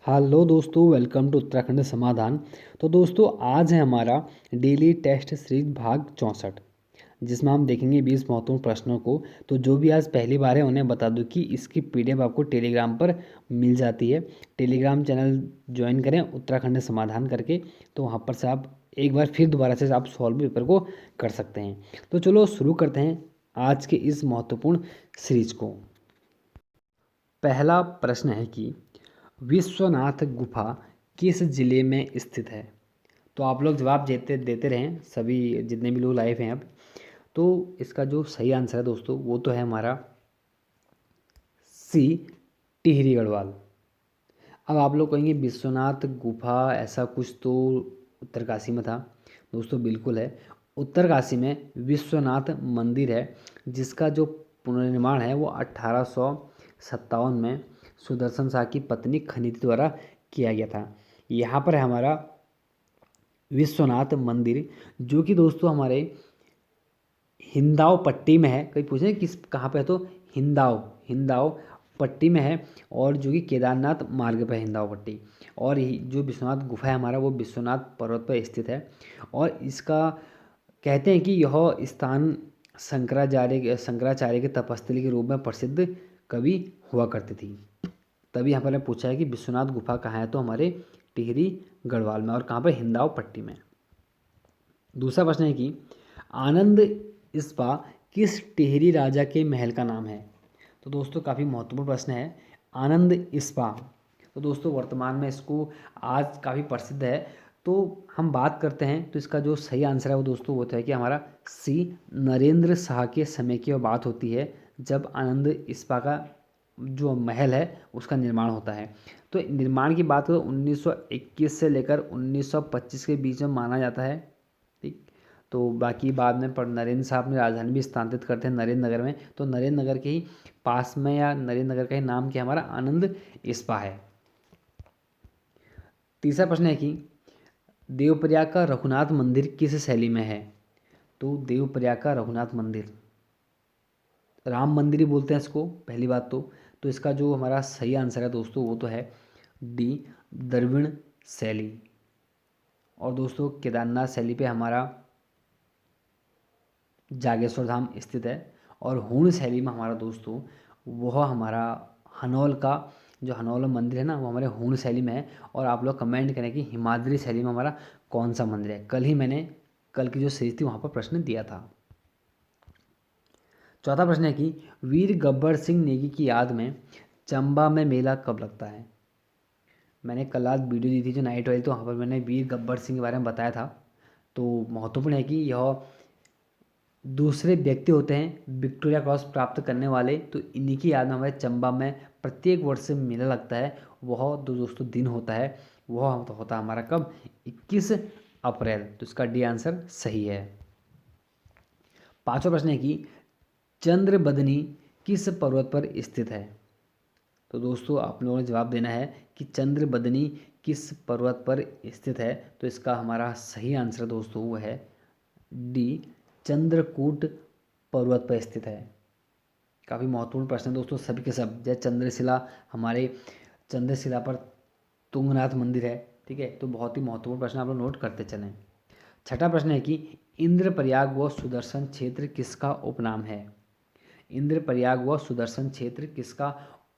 Hello दोस्तों, welcome to Uttarakhand समाधान। तो दोस्तों, आज है हमारा डेली टेस्ट सीरीज भाग 64, जिसमें हम देखेंगे 20 महत्वपूर्ण प्रश्नों को। तो जो भी आज पहली बार है उन्हें बता दूं कि इसकी पीडीएफ आपको टेलीग्राम पर मिल जाती है। टेलीग्राम चैनल ज्वाइन करें उत्तराखंड समाधान करके, तो वहाँ पर से आप एक बार फिर दोबारा से आप सॉल्व पेपर को कर सकते हैं। तो चलो शुरू करते हैं आज के इस महत्वपूर्ण सीरीज को। पहला प्रश्न है कि विश्वनाथ गुफा किस जिले में स्थित है। तो आप लोग जवाब देते देते रहें, सभी जितने भी लोग लाइव हैं अब। तो इसका जो सही आंसर है दोस्तों, वो तो है हमारा सी, टिहरी गढ़वाल। अब आप लोग कहेंगे विश्वनाथ गुफा ऐसा कुछ तो उत्तरकाशी में था। दोस्तों बिल्कुल है, उत्तरकाशी में विश्वनाथ मंदिर है, जिसका जो पुनर्निर्माण है वो 1857 में सुदर्शन शाह की पत्नी खनीति द्वारा किया गया था। यहाँ पर है हमारा विश्वनाथ मंदिर, जो कि दोस्तों हमारे हिंदाव पट्टी में है। कहीं पूछे किस कहाँ पे है, तो हिंदाव हिंदाव पट्टी में है, और जो कि केदारनाथ मार्ग पे है हिंदाव पट्टी। और जो विश्वनाथ गुफा है हमारा, वो विश्वनाथ पर्वत पर स्थित है। और इसका कहते हैं कि यह स्थान शंकराचार्य के तपस्थली के रूप में प्रसिद्ध कवि हुआ करती थी। तभी यहाँ पर पूछा है कि विश्वनाथ गुफा कहाँ है, तो हमारे टिहरी गढ़वाल में। और कहाँ पर, हिंदाव पट्टी में। दूसरा प्रश्न है कि आनंद स्पा किस टिहरी राजा के महल का नाम है। तो दोस्तों काफ़ी महत्वपूर्ण प्रश्न है। आनंद स्पा, तो दोस्तों वर्तमान में इसको आज काफ़ी प्रसिद्ध है। तो हम बात करते हैं, तो इसका जो सही आंसर है वो दोस्तों वो तो है कि हमारा सी, नरेंद्र शाह के समय की बात होती है जब आनंद स्पा का जो महल है उसका निर्माण होता है। तो निर्माण की बात तो 1921 से लेकर 1925 के बीच में माना जाता है। ठीक। तो बाकी बाद में पर नरेंद्र साहब अपनी राजधानी भी स्थानांतरित करते हैं नरेंद्र नगर में। तो नरेंद्र नगर के ही पास में, या नरेंद्र नगर का ही नाम क्या हमारा आनंद स्पा है। तीसरा प्रश्न है कि देवप्रयाग का रघुनाथ मंदिर किस शैली में है। तो देवप्रयाग का रघुनाथ मंदिर, राम मंदिर ही बोलते हैं इसको पहली बात तो इसका जो हमारा सही आंसर है दोस्तों वो तो है डी, द्रविड़ शैली। और दोस्तों केदारनाथ शैली पे हमारा जागेश्वर धाम स्थित है। और हूण शैली में हमारा दोस्तों वह हमारा हनौल का जो हनौल मंदिर है ना, वो हमारे हूण शैली में है। और आप लोग कमेंट करें कि हिमाद्री शैली में हमारा कौन सा मंदिर है। कल ही मैंने कल की जो सीरीज थी वहाँ पर प्रश्न दिया था। चौथा प्रश्न है कि वीर गब्बर सिंह नेगी की याद में चंबा में मेला कब लगता है। मैंने कल आज वीडियो दी थी जो नाइट वाली, तो वहाँ पर मैंने वीर गब्बर सिंह के बारे में बताया था। तो महत्वपूर्ण है कि यह दूसरे व्यक्ति होते हैं विक्टोरिया क्रॉस प्राप्त करने वाले। तो इन्हीं की याद में हमारे चंबा में प्रत्येक वर्ष से मेला लगता है। वह दो दोस्तों दिन होता है, वह होता है हमारा कब, 21 अप्रैल। तो इसका डी आंसर सही है। पांचवा प्रश्न है कि चंद्रबदनी किस पर्वत पर स्थित है। तो दोस्तों आप लोगों ने जवाब देना है कि चंद्रबदनी किस पर्वत पर स्थित है। तो इसका हमारा सही आंसर दोस्तों वो है डी, चंद्रकूट पर्वत पर स्थित है। काफ़ी महत्वपूर्ण प्रश्न है दोस्तों सभी के सब। जैसे चंद्रशिला, हमारे चंद्रशिला पर तुंगनाथ मंदिर है। ठीक है, तो बहुत ही महत्वपूर्ण प्रश्न आप लोग नोट करते चलें। छठा प्रश्न है कि इंद्रप्रयाग व सुदर्शन क्षेत्र किसका उपनाम है। इंद्रप्रयाग व सुदर्शन क्षेत्र किसका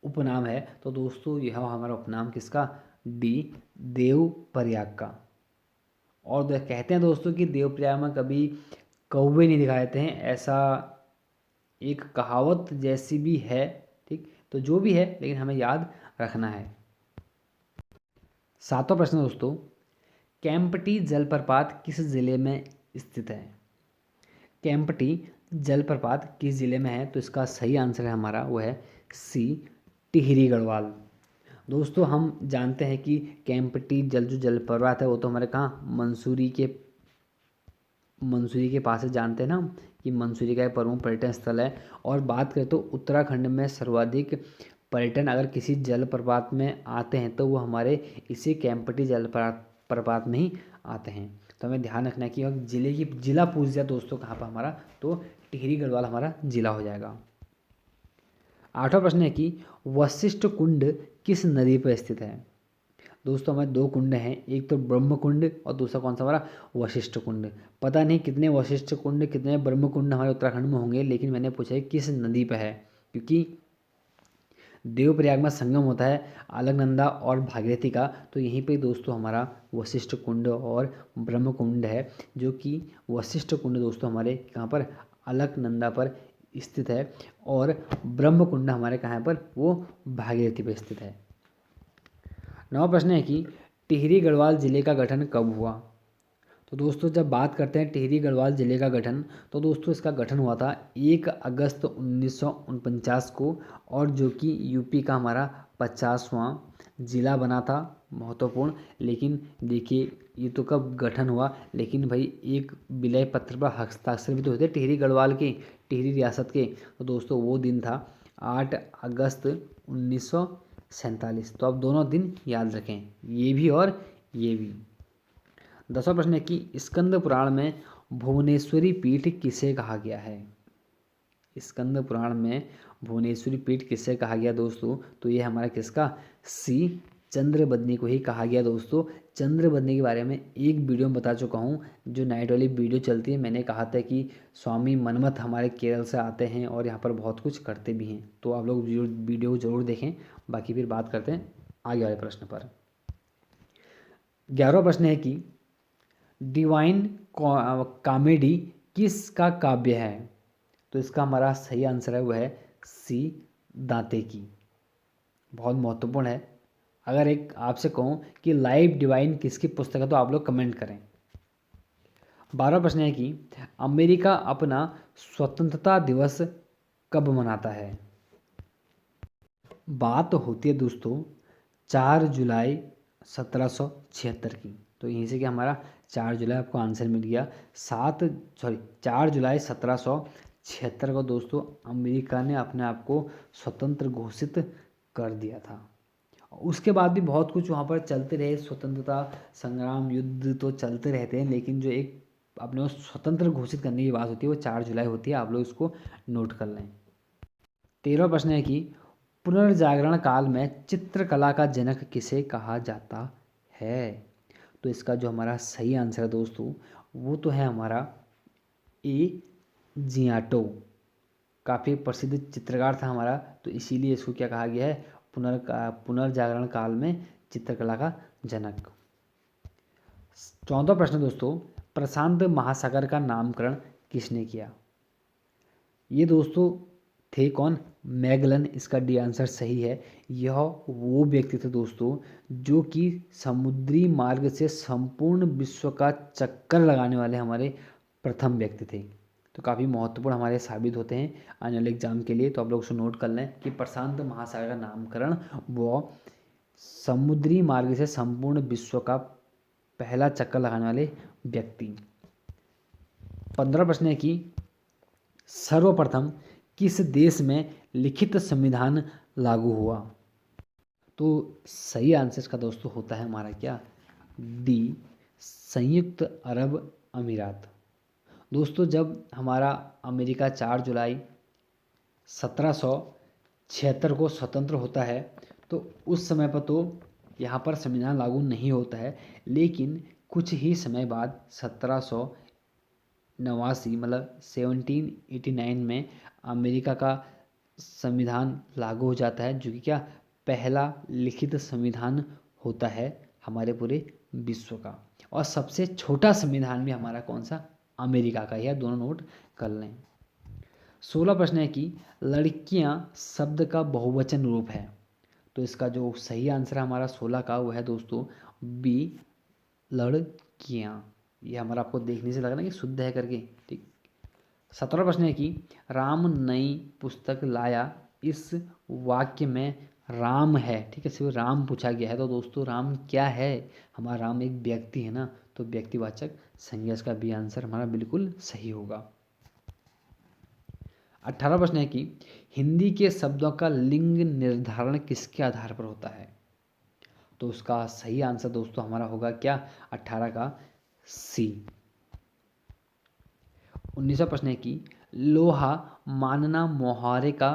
उपनाम है। तो दोस्तों यह हमारा उपनाम किसका, डी, देवप्रयाग का। और कहते हैं दोस्तों कि देवप्रयाग में कभी कौवे नहीं दिखाए देते हैं, ऐसा एक कहावत जैसी भी है। ठीक, तो जो भी है लेकिन हमें याद रखना है। सातवां प्रश्न दोस्तों, केम्प्टी जलप्रपात किस जिले में स्थित है। केम्प्टी जलप्रपात किस जिले में है। तो इसका सही आंसर है हमारा वो है सी, टिहरी गढ़वाल। दोस्तों हम जानते हैं कि केम्प्टी जो जलप्रपात है वो तो हमारे कहाँ मंसूरी के पास है। जानते हैं ना हम कि मंसूरी का एक प्रमुख पर्यटन स्थल है। और बात करें तो उत्तराखंड में सर्वाधिक पर्यटन अगर किसी जलप्रपात में आते हैं तो वो हमारे इसी केम्प्टी जलप्रपात में ही आते हैं। तो हमें ध्यान रखना है कि अगर जिला पूछ दिया दोस्तों कहाँ पर हमारा, तो टिहरी गढ़वाल हमारा जिला हो जाएगा। आठवां प्रश्न है कि वशिष्ठ कुंड किस नदी पर स्थित है। दोस्तों हमारे दो कुंड हैं, एक तो ब्रह्म कुंड और दूसरा कौन सा हमारा वशिष्ठ कुंड। पता नहीं कितने वशिष्ठ कुंड कितने ब्रह्म कुंड हमारे उत्तराखंड में होंगे, लेकिन मैंने पूछा है किस नदी पर है, क्योंकि देवप्रयाग में संगम होता है अलकनंदा और भागीरथी का, तो यहीं पे दोस्तों हमारा वशिष्ठ कुंड और ब्रह्म कुंड है, जो कि वशिष्ठ कुंड दोस्तों हमारे कहाँ पर अलकनंदा पर स्थित है, और ब्रह्म कुंड हमारे कहाँ पर वो भागीरथी पर स्थित है। नवा प्रश्न है कि टिहरी गढ़वाल जिले का गठन कब हुआ। तो दोस्तों जब बात करते हैं टिहरी गढ़वाल ज़िले का गठन, तो दोस्तों इसका गठन हुआ था 1 अगस्त 1949 को, और जो कि यूपी का हमारा 50वां ज़िला बना था, महत्वपूर्ण। लेकिन देखिए ये तो कब गठन हुआ, लेकिन भाई एक विलय पत्र पर हस्ताक्षर भी तो होते टिहरी गढ़वाल के, टिहरी रियासत के। तो दोस्तों वो दिन था 8 अगस्त 1947। तो आप दोनों दिन याद रखें, ये भी और ये भी। 10वां प्रश्न है कि स्कंद पुराण में भुवनेश्वरी पीठ किसे कहा गया है। स्कंद पुराण में भुवनेश्वरी पीठ किसे कहा गया दोस्तों, तो ये हमारा किसका सी चंद्रबदनी को ही कहा गया दोस्तों। चंद्रबदनी के बारे में एक वीडियो में बता चुका हूँ, जो नाइट वाली वीडियो चलती है। मैंने कहा था कि स्वामी मनमथ हमारे केरल से आते हैं और यहाँ पर बहुत कुछ करते भी हैं, तो आप लोग वीडियो ज़रूर देखें। बाकी फिर बात करते हैं आगे वाले प्रश्न पर। 11वां प्रश्न है कि डिवाइन कॉमेडी किसका काव्य है। तो इसका हमारा सही आंसर है वो है सी दांते की। बहुत महत्वपूर्ण है। अगर एक आपसे कहूँ कि लाइव डिवाइन किसकी पुस्तक है, तो आप लोग कमेंट करें। 12वां प्रश्न है कि अमेरिका अपना स्वतंत्रता दिवस कब मनाता है। बात होती है दोस्तों 4 जुलाई 1776 की। तो यहीं से कि हमारा 4 जुलाई आपको आंसर मिल गया। 4 जुलाई 1776 को दोस्तों अमेरिका ने अपने आप को स्वतंत्र घोषित कर दिया था। उसके बाद भी बहुत कुछ वहाँ पर चलते रहे, स्वतंत्रता संग्राम युद्ध तो चलते रहते हैं, लेकिन जो एक अपने को स्वतंत्र घोषित करने की बात होती है वो 4 जुलाई होती है। आप लोग इसको नोट कर लें। 13वां प्रश्न है कि पुनर्जागरण काल में चित्रकला का जनक किसे कहा जाता है। तो इसका जो हमारा सही आंसर है दोस्तों, वो तो है हमारा ए जियाटो। काफ़ी प्रसिद्ध चित्रकार था हमारा, तो इसीलिए इसको क्या कहा गया है, पुनर्जागरण काल में चित्रकला का जनक। 14वां प्रश्न दोस्तों, प्रशांत महासागर का नामकरण किसने किया। ये दोस्तों थे कौन, मैगलन। इसका डी आंसर सही है। यह वो व्यक्ति थे दोस्तों जो कि समुद्री मार्ग से संपूर्ण विश्व का चक्कर लगाने वाले हमारे प्रथम व्यक्ति थे। तो काफ़ी महत्वपूर्ण हमारे साबित होते हैं आने वाले एग्जाम के लिए। तो आप लोग उसको नोट कर लें कि प्रशांत महासागर का नामकरण वो समुद्री मार्ग से संपूर्ण विश्व का पहला चक्कर लगाने वाले व्यक्ति। 15वां प्रश्न है कि सर्वप्रथम किस देश में लिखित संविधान लागू हुआ। तो सही आंसर का दोस्तों होता है हमारा क्या, डी संयुक्त अरब अमीरात। दोस्तों जब हमारा अमेरिका 4 जुलाई 1776 को स्वतंत्र होता है, तो उस समय पर तो यहाँ पर संविधान लागू नहीं होता है, लेकिन कुछ ही समय बाद 1789 मतलब 1789 में अमेरिका का संविधान लागू हो जाता है, जो कि क्या पहला लिखित संविधान होता है हमारे पूरे विश्व का। और सबसे छोटा संविधान भी हमारा कौन सा, अमेरिका का। यह दोनों नोट कर लें। 16वां प्रश्न है कि लड़कियां शब्द का बहुवचन रूप है। तो इसका जो सही आंसर है हमारा 16 का, वो है दोस्तों बी लड़कियां। ये हमारा आपको देखने से लग रहा है कि शुद्ध है करके, ठीक। 17वां प्रश्न है कि राम नई पुस्तक लाया, इस वाक्य में राम है, ठीक है, सिर्फ राम पूछा गया है। तो दोस्तों राम क्या है, हमारा राम एक व्यक्ति है ना, तो व्यक्तिवाचक संज्ञा। इसका बी आंसर हमारा बिल्कुल सही होगा। 18वां प्रश्न है कि हिंदी के शब्दों का लिंग निर्धारण किसके आधार पर होता है। तो उसका सही आंसर दोस्तों हमारा होगा क्या, 18 का सी। 19वां प्रश्न है कि लोहा मानना मुहावरे का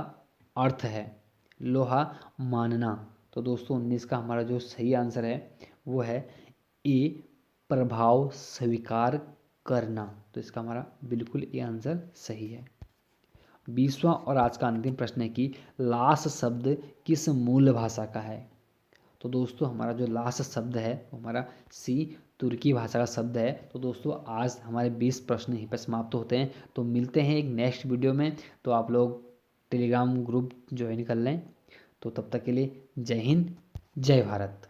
अर्थ है। लोहा मानना, तो दोस्तों 19 का हमारा जो सही आंसर है वो है ए, प्रभाव स्वीकार करना। तो इसका हमारा बिल्कुल ये आंसर सही है। 20वां और आज का अंतिम प्रश्न है कि लास शब्द किस मूल भाषा का है। तो दोस्तों हमारा जो लास्ट शब्द है वो हमारा सी, तुर्की भाषा का शब्द है। तो दोस्तों आज हमारे 20 प्रश्न यहीं पर समाप्त होते हैं। तो मिलते हैं एक नेक्स्ट वीडियो में। तो आप लोग टेलीग्राम ग्रुप ज्वाइन कर लें। तो तब तक के लिए जय हिंद, जय भारत।